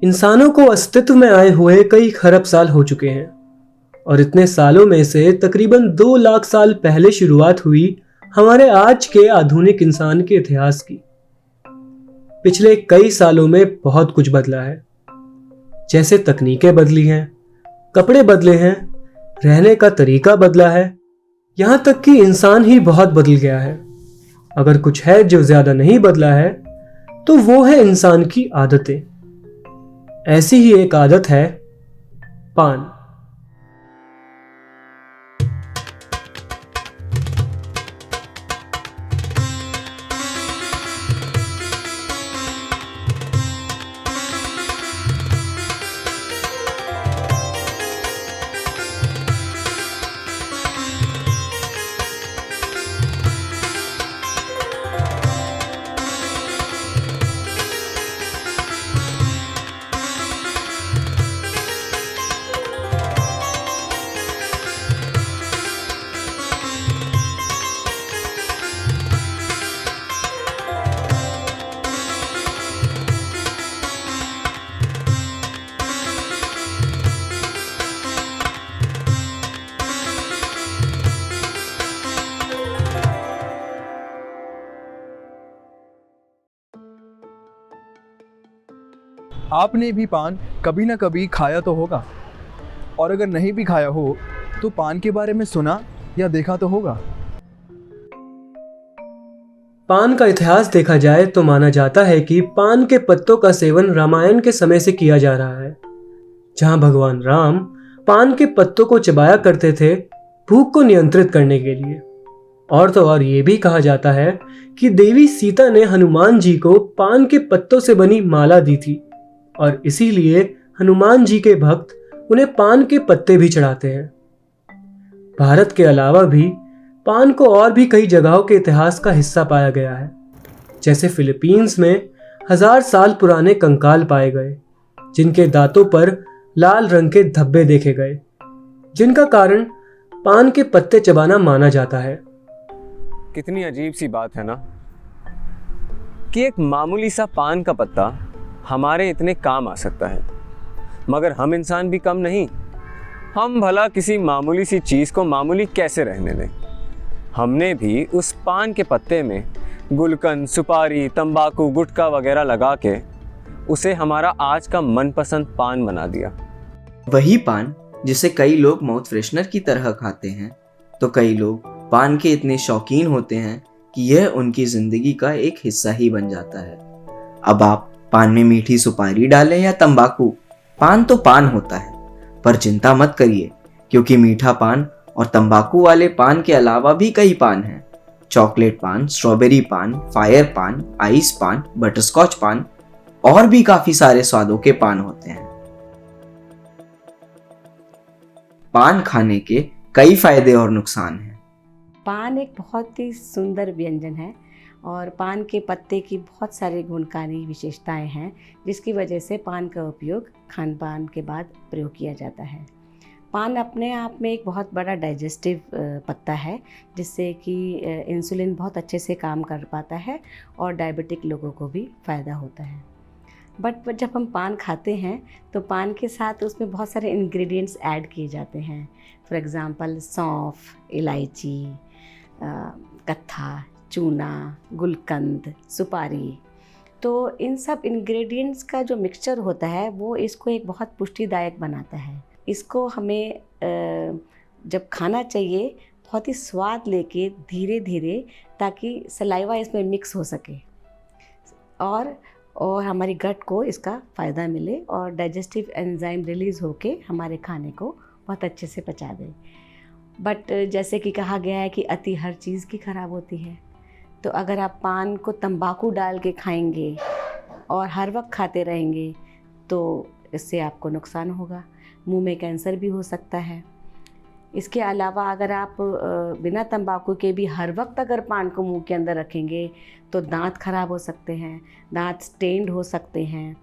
इंसानों को अस्तित्व में आए हुए कई खरब साल हो चुके हैं और इतने सालों में से तकरीबन 2 लाख साल पहले शुरुआत हुई हमारे आज के आधुनिक इंसान के इतिहास की। पिछले कई सालों में बहुत कुछ बदला है। जैसे तकनीकें बदली हैं, कपड़े बदले हैं, रहने का तरीका बदला है, यहां तक कि इंसान ही बहुत बदल गया है। अगर कुछ है जो ज्यादा नहीं बदला है तो वो है इंसान की आदतें। ऐसी ही एक आदत है पान। आपने भी पान कभी ना कभी खाया तो होगा, और अगर नहीं भी खाया हो तो पान के बारे में सुना या देखा तो होगा। पान का इतिहास देखा जाए तो माना जाता है कि पान के पत्तों का सेवन रामायण के समय से किया जा रहा है, जहां भगवान राम पान के पत्तों को चबाया करते थे भूख को नियंत्रित करने के लिए। और तो और ये भी कहा जाता है कि देवी सीता ने हनुमान जी को पान के पत्तों से बनी माला दी थी और इसीलिए हनुमान जी के भक्त उन्हें पान के पत्ते भी चढ़ाते हैं। भारत के अलावा भी पान को और भी कई जगहों के इतिहास का हिस्सा पाया गया है। जैसे फिलीपींस में 1000 साल पुराने कंकाल पाए गए जिनके दांतों पर लाल रंग के धब्बे देखे गए, जिनका कारण पान के पत्ते चबाना माना जाता है। कितनी अजीब सी बात है ना कि एक मामूली सा पान का पत्ता हमारे इतने काम आ सकता है, मगर हम इंसान भी कम नहीं। हम भला किसी मामूली सी चीज़ को मामूली कैसे रहने दें। हमने भी उस पान के पत्ते में गुलकंद, सुपारी, तंबाकू, गुटखा वगैरह लगा के उसे हमारा आज का मनपसंद पान बना दिया। वही पान जिसे कई लोग माउथ फ्रेशनर की तरह खाते हैं, तो कई लोग पान के इतने शौकीन होते हैं कि यह उनकी जिंदगी का एक हिस्सा ही बन जाता है। अब आप पान में मीठी सुपारी डालें या तंबाकू, पान तो पान होता है। पर चिंता मत करिए, क्योंकि मीठा पान और तंबाकू वाले पान के अलावा भी कई पान हैं। चॉकलेट पान, स्ट्रॉबेरी पान, फायर पान, आइस पान, बटरस्कॉच पान और भी काफी सारे स्वादों के पान होते हैं। पान खाने के कई फायदे और नुकसान हैं। पान एक बहुत ही सुंदर व्यंजन है और पान के पत्ते की बहुत सारी गुणकारी विशेषताएं हैं, जिसकी वजह से पान का उपयोग खान पान के बाद प्रयोग किया जाता है। पान अपने आप में एक बहुत बड़ा डाइजेस्टिव पत्ता है, जिससे कि इंसुलिन बहुत अच्छे से काम कर पाता है और डायबिटिक लोगों को भी फ़ायदा होता है। बट जब हम पान खाते हैं तो पान के साथ उसमें बहुत सारे इंग्रेडिएंट्स ऐड किए जाते हैं। फॉर एग्ज़ाम्पल सौंफ, इलायची, कत्था, चूना, गुलकंद, सुपारी। तो इन सब इंग्रेडिएंट्स का जो मिक्सचर होता है वो इसको एक बहुत पुष्टिदायक बनाता है। इसको हमें जब खाना चाहिए बहुत ही स्वाद लेके धीरे धीरे, ताकि सलाइवा इसमें मिक्स हो सके और हमारी गट को इसका फ़ायदा मिले और डाइजेस्टिव एंजाइम रिलीज़ होके हमारे खाने को बहुत अच्छे से पचा दे। बट जैसे कि कहा गया है कि अति हर चीज़ की ख़राब होती है, तो अगर आप पान को तंबाकू डाल के खाएंगे और हर वक्त खाते रहेंगे तो इससे आपको नुकसान होगा, मुंह में कैंसर भी हो सकता है। इसके अलावा अगर आप बिना तंबाकू के भी हर वक्त अगर पान को मुंह के अंदर रखेंगे तो दांत खराब हो सकते हैं, दांत स्टेन्ड हो सकते हैं,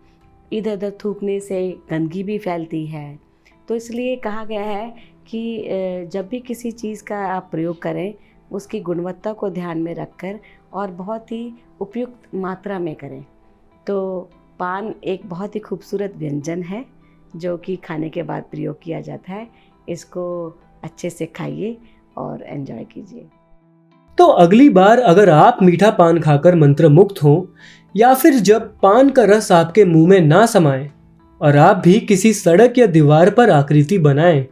इधर उधर थूकने से गंदगी भी फैलती है। तो इसलिए कहा गया है कि जब भी किसी चीज़ का आप प्रयोग करें उसकी गुणवत्ता को ध्यान में रखकर और बहुत ही उपयुक्त मात्रा में करें। तो पान एक बहुत ही खूबसूरत व्यंजन है जो कि खाने के बाद प्रयोग किया जाता है। इसको अच्छे से खाइए और एंजॉय कीजिए। तो अगली बार अगर आप मीठा पान खाकर मंत्रमुग्ध हो या फिर जब पान का रस आपके मुंह में ना समाए और आप भी किसी सड़क या दीवार पर आकृति बनाएं,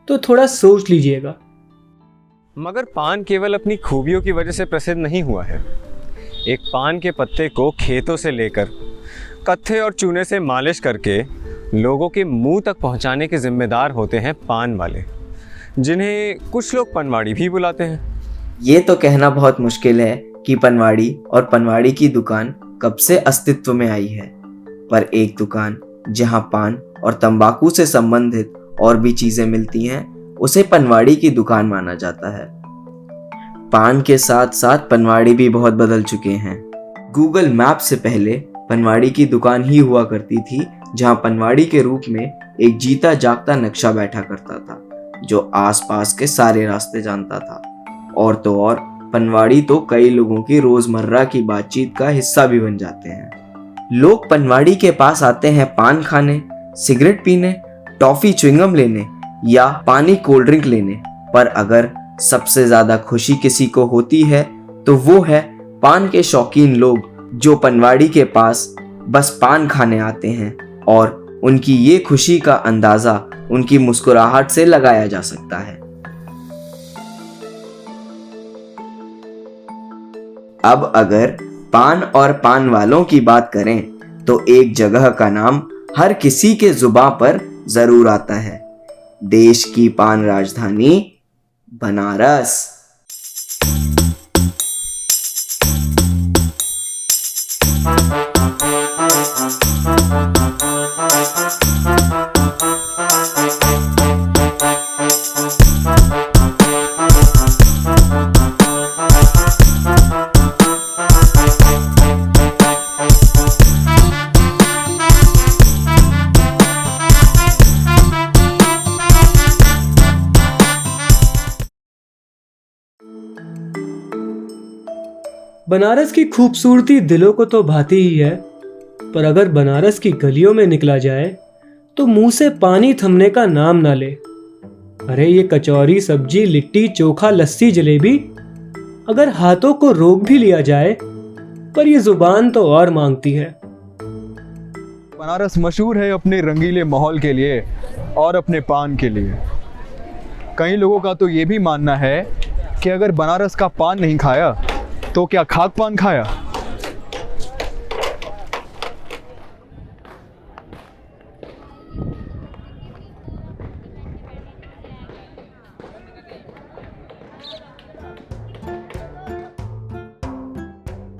तो थोड़ा सोच लीजिएगा। मगर पान केवल अपनी खूबियों की वजह से प्रसिद्ध नहीं हुआ है। एक पान के पत्ते को खेतों से लेकर कत्थे और चूने से मालिश करके लोगों के मुंह तक पहुंचाने के जिम्मेदार होते हैं पान वाले, जिन्हें कुछ लोग पनवाड़ी भी बुलाते हैं। ये तो कहना बहुत मुश्किल है कि पनवाड़ी और पनवाड़ी की दुकान कब से अस्तित्व में आई है, पर एक दुकान जहां पान और तंबाकू से संबंधित और भी चीजें मिलती हैं उसे पनवाड़ी की दुकान माना जाता है। पान के साथ साथ पनवाड़ी भी बहुत बदल चुके हैं। गूगल मैप से पहले पनवाड़ी की दुकान ही हुआ करती थी, जहां पनवाड़ी के रूप में एक जीता जागता नक्शा बैठा करता था जो आसपास के सारे रास्ते जानता था। और तो और पनवाड़ी तो कई लोगों की रोजमर्रा की बातचीत का हिस्सा भी बन जाते हैं। लोग पनवाड़ी के पास आते हैं पान खाने, सिगरेट पीने, टॉफी च्युइंगम लेने या पानी कोल्ड ड्रिंक लेने, पर अगर सबसे ज्यादा खुशी किसी को होती है तो वो है पान के शौकीन लोग जो पनवाड़ी के पास बस पान खाने आते हैं, और उनकी ये खुशी का अंदाजा उनकी मुस्कुराहट से लगाया जा सकता है। अब अगर पान और पान वालों की बात करें तो एक जगह का नाम हर किसी के जुबां पर जरूर आता है, देश की पान राजधानी बनारस। बनारस की खूबसूरती दिलों को तो भाती ही है, पर अगर बनारस की गलियों में निकला जाए तो मुंह से पानी थमने का नाम ना ले। अरे ये कचौरी, सब्जी, लिट्टी, चोखा, लस्सी, जलेबी, अगर हाथों को रोक भी लिया जाए पर ये जुबान तो और मांगती है। बनारस मशहूर है अपने रंगीले माहौल के लिए और अपने पान के लिए। कई लोगों का तो ये भी मानना है कि अगर बनारस का पान नहीं खाया तो क्या खाक पान खाया।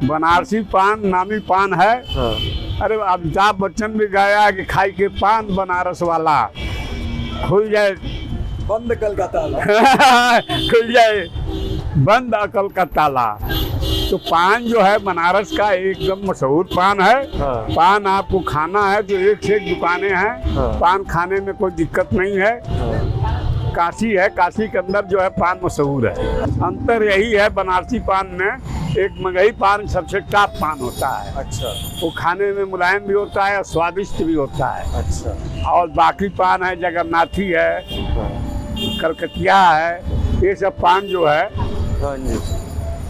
बनारसी पान नामी पान है। अरे अमिताभ बच्चन भी गाया कि खाई के पान बनारस वाला, खुल जाए बंद कल का ताला खुल जाए बंद अकल का ताला। तो पान जो है बनारस का एकदम मशहूर पान है। पान आपको खाना है तो एक से एक दुकानें हैं। पान खाने में कोई दिक्कत नहीं है। काशी है, काशी के अंदर जो है पान मशहूर है। अंतर यही है बनारसी पान में, एक मगही पान सबसे टॉप पान होता है। अच्छा, वो खाने में मुलायम भी होता है और स्वादिष्ट भी होता है। अच्छा। और बाकी पान है, जगन्नाथी है, कलकतिया है, ये सब पान जो है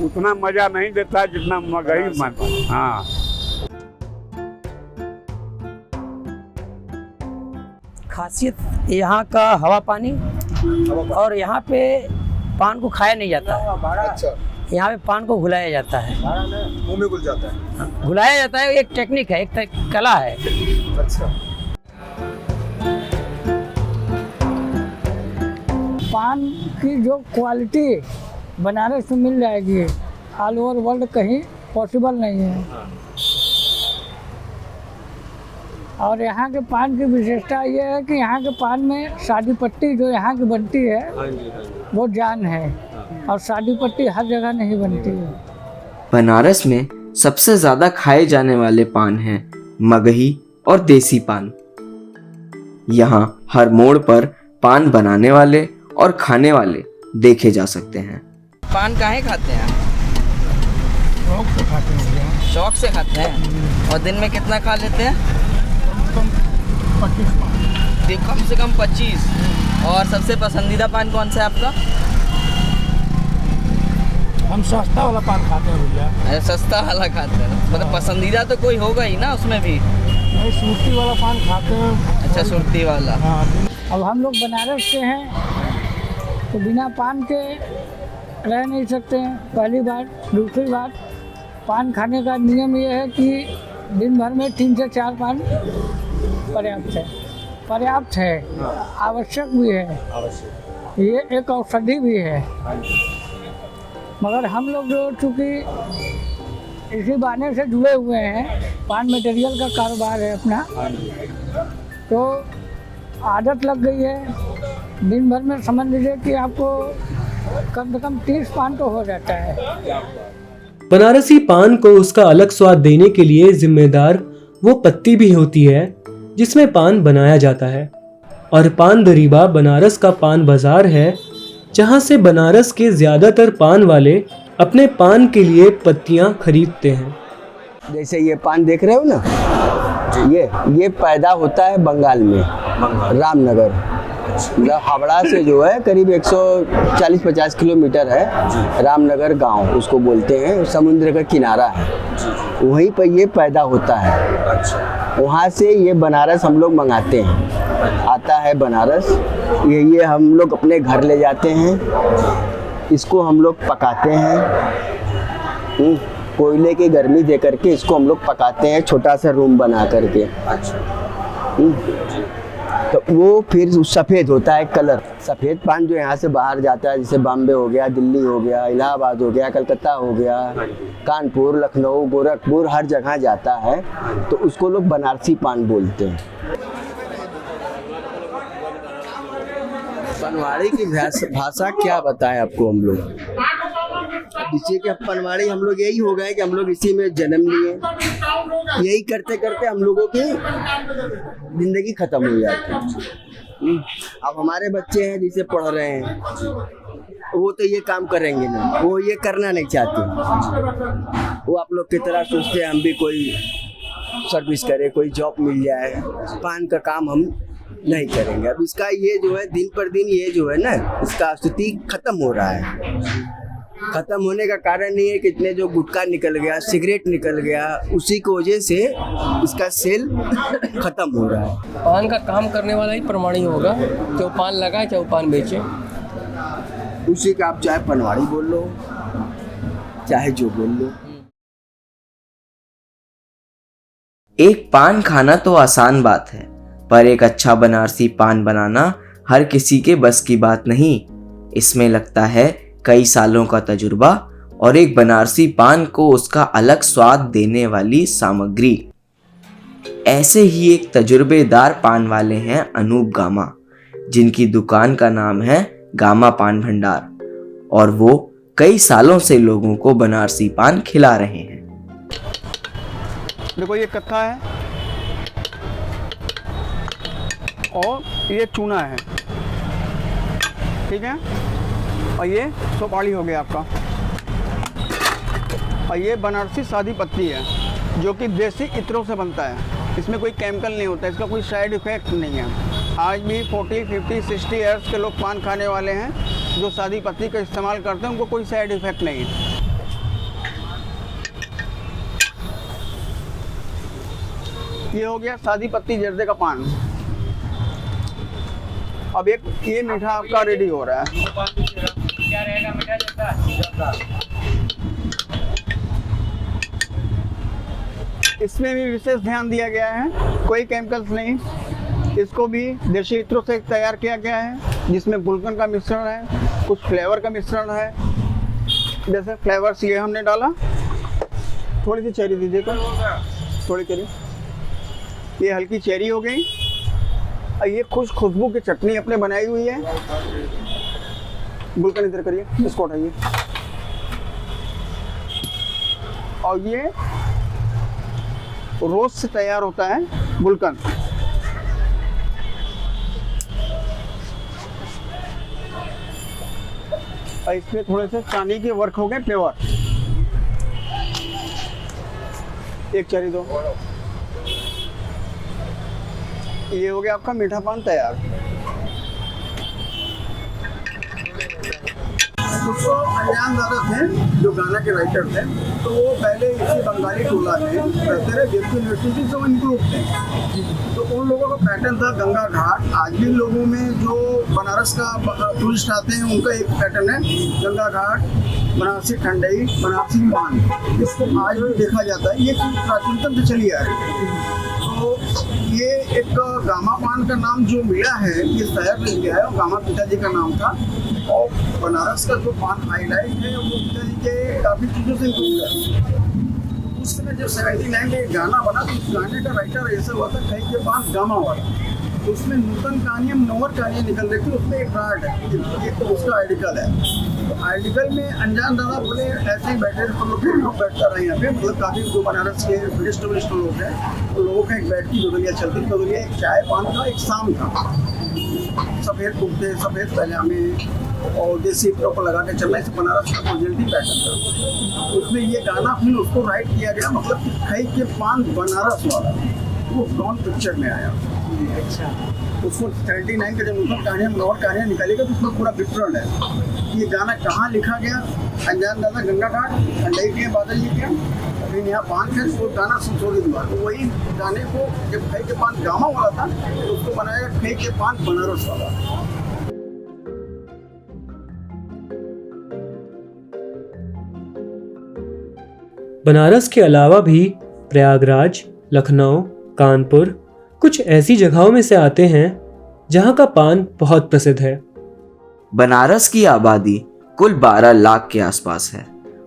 उतना मजा नहीं देता जितना मगही मन। हाँ, खासियत यहाँ का हवा पानी, और यहाँ पे पान को खाया नहीं जाता है। अच्छा, यहाँ पे पान को घुलाया जाता है। मुंह में घुल जाता है। घुलाया जाता है, एक टेक्निक है, एक कला है। अच्छा। पान की जो क्वालिटी बनारस में मिल जाएगी, ऑल ओवर वर्ल्ड कहीं पॉसिबल नहीं है। और यहाँ के पान की विशेषता ये है कि यहाँ के पान में शादी पट्टी जो यहाँ की बनती है वो जान है, और शादी पट्टी हर जगह नहीं बनती है। बनारस में सबसे ज्यादा खाए जाने वाले पान हैं मगही और देसी पान। यहाँ हर मोड़ पर पान बनाने वाले और खाने वाले देखे जा सकते हैं। पान काहे खाते हैं? शौक से खाते हैं भैया। शौक से खाते हैं। और दिन में कितना खा लेते हैं? कम 25 पान। कम से कम 25। और सबसे पसंदीदा पान कौन सा है आपका? हम सस्ता वाला पान खाते हैं भैया। अरे सस्ता वाला खाते हैं, मतलब पसंदीदा तो कोई होगा ही ना उसमें भी। नहीं, सूरती वाला पान खाते हैं। अच्छा, सुरती वाला। हाँ। अब हम लोग बनारस से हैं तो बिना पान के रह नहीं सकते हैं, पहली बात। दूसरी बात, पान खाने का नियम ये है कि दिन भर में 3 से 4 पान पर्याप्त है, आवश्यक भी है, ये एक औषधि भी है। मगर हम लोग जो चूँकि इसी बहाने से जुड़े हुए हैं, पान मटेरियल का कारोबार है अपना, तो आदत लग गई है। दिन भर में समझ लीजिए कि आपको कम से कम 30 पान तो हो जाता है। बनारसी पान को उसका अलग स्वाद देने के लिए जिम्मेदार वो पत्ती भी होती है जिसमें पान बनाया जाता है। और पान दरीबा बनारस का पान बाजार है जहां से बनारस के ज्यादातर पान वाले अपने पान के लिए पत्तियां खरीदते हैं। जैसे ये पान देख रहे हो ना, ये पैदा होता है बंगाल में, रामनगर। मतलब हावड़ा से जो है करीब 140-50 किलोमीटर है रामनगर गांव, उसको बोलते हैं। समुद्र का किनारा है, वहीं पर ये पैदा होता है। वहाँ से ये बनारस हम लोग मंगाते हैं, आता है बनारस। ये हम लोग अपने घर ले जाते हैं, इसको हम लोग पकाते हैं। कोयले की गर्मी दे करके इसको हम लोग पकाते हैं, छोटा सा रूम बना करके। तो वो फिर सफ़ेद होता है कलर। सफ़ेद पान जो यहाँ से बाहर जाता है, जैसे बॉम्बे हो गया, दिल्ली हो गया, इलाहाबाद हो गया, कलकत्ता हो गया, कानपुर, लखनऊ, गोरखपुर, हर जगह जाता है, तो उसको लोग बनारसी पान बोलते हैं। पनवाड़ी की भाषा क्या बताएं आपको हम लोग। जिससे कि पनवाड़ी हम लोग यही हो गए कि हम लोग इसी में जन्म लिए, यही करते करते हम लोगों की जिंदगी खत्म हो जाती है। अब हमारे बच्चे हैं जिसे पढ़ रहे हैं, वो तो ये काम करेंगे ना, वो ये करना नहीं चाहते। वो आप लोग की तरह सोचते हैं हम भी कोई सर्विस करें, कोई जॉब मिल जाए, पान का काम हम नहीं करेंगे। अब इसका ये जो है दिन पर दिन ये जो है ना, इसका स्थिति खत्म हो रहा है। खत्म होने का कारण ये है कि इतने जो गुटखा निकल गया, सिगरेट निकल गया, उसी की वजह से इसका सेल खत्म हो रहा है। पान का काम करने वाला ही प्रमाणी होगा, चाहे पान लगाए चाहे पान बेचे। उसी का आप चाहे पनवाड़ी बोल लो, चाहे जो बोल लो। एक पान खाना तो आसान बात है, पर एक अच्छा बनारसी पान बनाना हर किसी के बस की बात नहीं। इसमें लगता है कई सालों का तजुर्बा और एक बनारसी पान को उसका अलग स्वाद देने वाली सामग्री। ऐसे ही एक तजुर्बेदार पान वाले हैं अनूप गामा, जिनकी दुकान का नाम है गामा पान भंडार, और वो कई सालों से लोगों को बनारसी पान खिला रहे हैं। देखो ये कत्था है और ये चूना है, ठीक है, और ये सुपारी हो गया आपका, और ये बनारसी सादी पत्ती है जो कि देसी इत्रों से बनता है। इसमें कोई केमिकल नहीं होता, इसका कोई साइड इफ़ेक्ट नहीं है। आज भी 40, 50, 60 ईयर्स के लोग पान खाने वाले हैं जो सादी पत्ती का इस्तेमाल करते हैं, उनको कोई साइड इफ़ेक्ट नहीं है। ये हो गया सादी पत्ती जर्दे का पान। अब एक ये मीठा आपका रेडी हो रहा है। क्या रहेगा मीठा जर्दा? इसमें भी विशेष ध्यान दिया गया है, कोई केमिकल्स नहीं। इसको भी देशी इत्रों से तैयार किया गया है, जिसमें गुलकंद का मिश्रण है, कुछ फ्लेवर का मिश्रण है। जैसे फ्लेवर्स ये हमने डाला, थोड़ी सी चेरी दीजिएगा, थोड़ी चेरी, ये हल्की चेरी हो गई। और ये खुशबू की चटनी अपने बनाई हुई है। गुलकंद इधर करिए, इसको उठाइए, और ये रोज से तैयार होता है गुलकंद। और इसमें थोड़े से चांदी के वर्क हो गए, प्योर। एक चरी दो। ये हो गया आपका मीठा पान तैयार। उसको अनजान दादा थे जो गाना के राइटर थे, तो वो पहले इसी बंगाली टोला में रहते रहे, जबकि यूनिवर्सिटी से वो इंक्लूड थे। तो उन लोगों का पैटर्न था गंगा घाट। आज भी लोगों में जो बनारस का टूरिस्ट आते हैं उनका एक पैटर्न है गंगा घाट, बनारसी ठंडई, बनारसी पान। इसको आज भी देखा जाता है, ये प्राचीनतम से चली आ रही है। तो ये एक गामा पान का नाम जो मिला है ये शहर में लिया है, और गामा पिताजी का नाम था। और बनारस का जो पान हाईलाइट है वो पिताजी के काफ़ी चीज़ों से इंक्लूड है। उस समय जब 79 में एक गाना बना तो उस गाने का राइटर ऐसा हुआ था कहीं के पान गामा वाला। तो उसमें नूतन कहानियाँ, नोवर कहानियाँ निकल रही थी, उसमें एक कार्ड है, एक तो उसका आर्टिकल है। तो आर्टिकल में अनजान दादा बोले ऐसे ही बैठे थे, लोग बैठता रहे यहाँ पे, मतलब काफ़ी जो बनारस के टूरिस्ट लोग हैं तो लोगों का एक बैठ की बदलिया चलती। बदलिया एक चाय पान था, एक शाम था। सफ़ेद कुर्ते, सफ़ेद पैजामे और देसी कपड़ों को लगा के चलना, इसे बनारस का ओरिजिनलिटी पैटर्न था। उसमें ये गाना फिर उसको राइट किया गया, मतलब कि खई के पान बनारस वाला, वो डॉन पिक्चर में आया। अच्छा, उसको 39 का जब नूतन कहानियाँ, नॉर कहानियाँ निकालेगा तो उसमें पूरा विवरण है। ये गाना कहाँ लिखा गया, अनजान दादा गंगा घाट, ठंडई के बादल जी के, फिर यहाँ पान है, वो गाना संशोधित हुआ। तो वही गाने को जब खई के पान गामा वाला था तो उसको बनाया खई के पान बनारस वाला। बनारस के अलावा भी प्रयागराज, लखनऊ, कानपुर कुछ ऐसी जगहों में से आते हैं जहां का पान बहुत प्रसिद्ध है। बनारस की आबादी कुल 12 लाख के आसपास है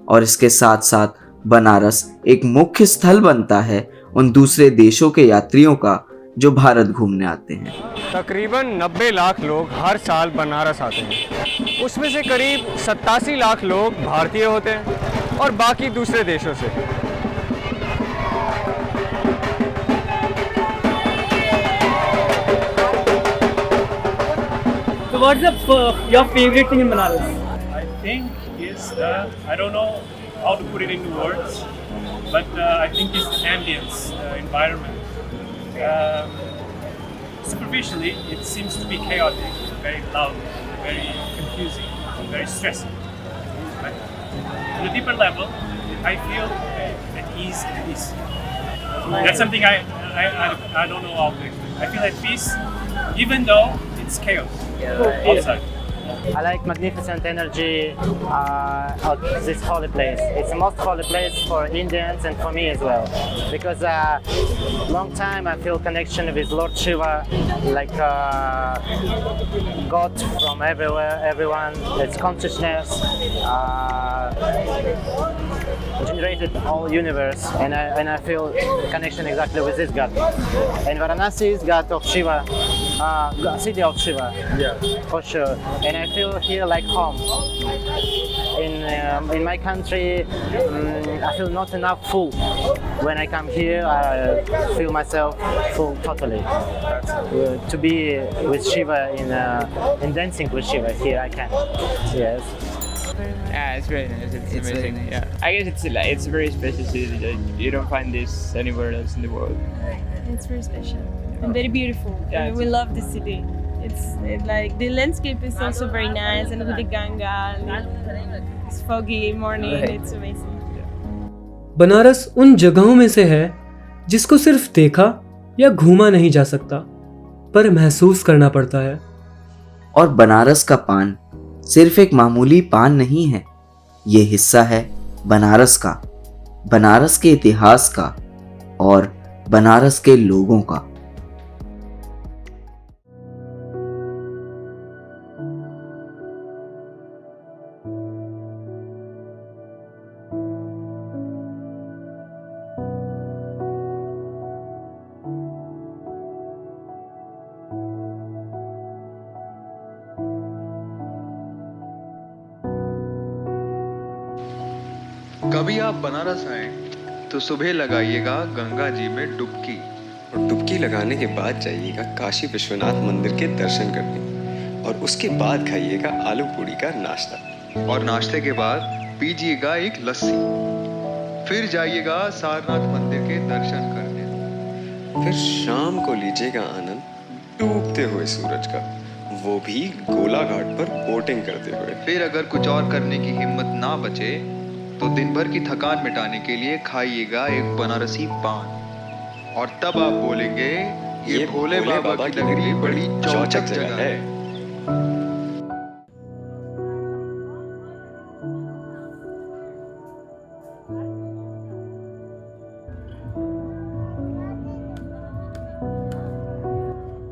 और इसके साथ साथ बनारस एक मुख्य स्थल बनता है उन दूसरे देशों के यात्रियों का जो भारत घूमने आते हैं। तकरीबन 90 लाख लोग हर साल बनारस आते हैं। उसमें से करीब 87 लाख लोग भारतीय होते हैं और बाकी दूसरे देशों से। So what's your favorite thing in Banaras? I think is I don't know how to put it into words, but I think it's the ambience, environment. Superficially, it seems to be chaotic, very loud, very confusing, very stressing. But on a deeper level, I feel at ease and peace. That's something I don't know how to explain. I feel at peace, even though it's chaos outside. I like magnificent energy of this holy place. It's the most holy place for Indians and for me as well. Because long time I feel connection with Lord Shiva, like God from everywhere, everyone. It's consciousness generated all universe, and I feel connection exactly with this God. And Varanasi is God of Shiva, city of Shiva, for sure. And I feel here like home. In my country, I feel not enough full. When I come here, I feel myself full totally. To be with Shiva in dancing with Shiva here, I can. Yes. Yeah, it's very nice. It's amazing. Yeah, I guess it's a very special city. You don't find this anywhere else in the world. It's very special and very beautiful. I mean, we love the city. It's like the landscape is also very nice, and with the Ganga, it's foggy morning. It's amazing. Banaras उन जगहों में से है जिसको सिर्फ देखा या घूमा नहीं जा सकता, पर महसूस करना पड़ता है। और बनारस का पान सिर्फ एक मामूली पान नहीं है, ये हिस्सा है बनारस का, बनारस के इतिहास का और बनारस के लोगों का। कभी आप बनारस आए तो सुबह लगाइएगा गंगा जी में डुबकी, और डुबकी लगाने के बाद जाइएगा काशी विश्वनाथ मंदिर के दर्शन करने, और उसके बाद खाइएगा आलू पूड़ी का नाश्ता, और नाश्ते के बाद पीजिएगा एक लस्सी, फिर जाइएगा सारनाथ मंदिर। मंदिर के दर्शन करने। फिर शाम को लीजिएगा आनंद डूबते हुए सूरज का, वो भी गोला घाट पर बोटिंग करते हुए। फिर अगर कुछ और करने की हिम्मत ना बचे तो दिन भर की थकान मिटाने के लिए खाइएगा एक बनारसी पान, और तब आप बोलेंगे ये भोले बाबा की नगरी बड़ी चौचक जगह है।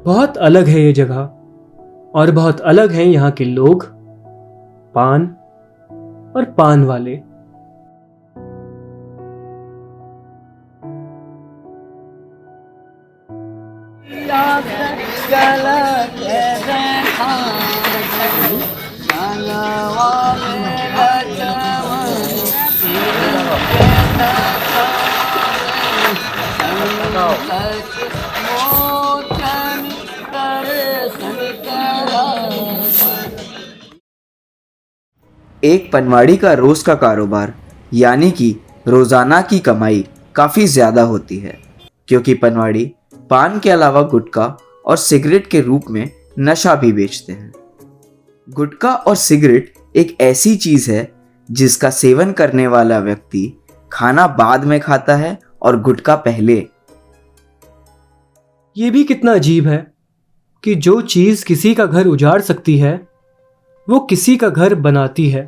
बहुत अलग है ये जगह, और बहुत अलग हैं यहाँ के लोग, पान और पान वाले। एक पनवाड़ी का रोज का कारोबार यानी कि रोजाना की कमाई काफी ज्यादा होती है, क्योंकि पनवाड़ी पान के अलावा गुटखा और सिगरेट के रूप में नशा भी बेचते हैं। गुटखा और सिगरेट एक ऐसी चीज है जिसका सेवन करने वाला व्यक्ति खाना बाद में खाता है और गुटखा पहले। ये भी कितना अजीब है कि जो चीज किसी का घर उजाड़ सकती है वो किसी का घर बनाती है।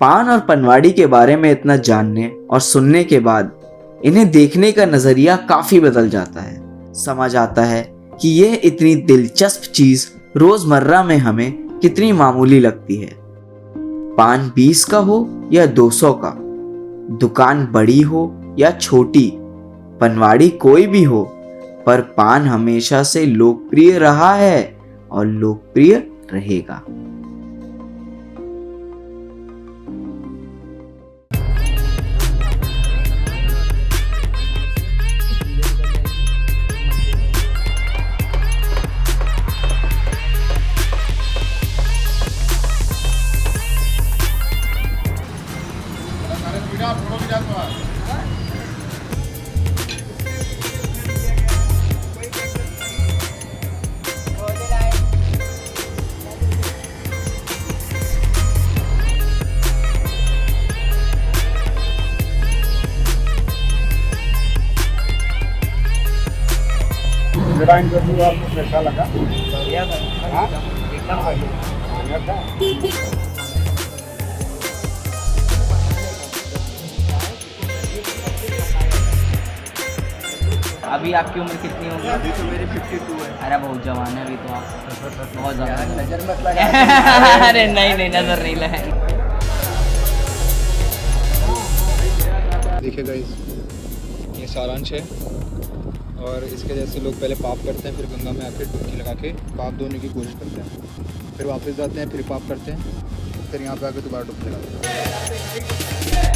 पान और पनवाड़ी के बारे में इतना जानने और सुनने के बाद इन्हें देखने का नजरिया काफी बदल जाता है। समझ आता है कि यह इतनी दिलचस्प चीज रोजमर्रा में हमें कितनी मामूली लगती है। पान 20 का हो या 200 का, दुकान बड़ी हो या छोटी, पनवाड़ी कोई भी हो, पर पान हमेशा से लोकप्रिय रहा है और लोकप्रिय रहेगा। मेरा इंटरव्यू आपको कैसा लगा? बढ़िया था, एकदम बढ़िया था। अभी आपकी उम्र कितनी होगी? अभी तो मेरी 52 है। अरे बहुत जवान है अभी तो आप, बहुत ज़्यादा। नजर मत लगा। अरे नहीं नजर नहीं लगाई। देखिए गाइस, ये सारांश है, और इसके जैसे लोग पहले पाप करते हैं, फिर गंगा में आकर डुबकी लगा के पाप धोने की कोशिश करते हैं, फिर वापस जाते हैं, फिर पाप करते हैं, फिर यहाँ पे आकर दोबारा डुबकी लगाते हैं।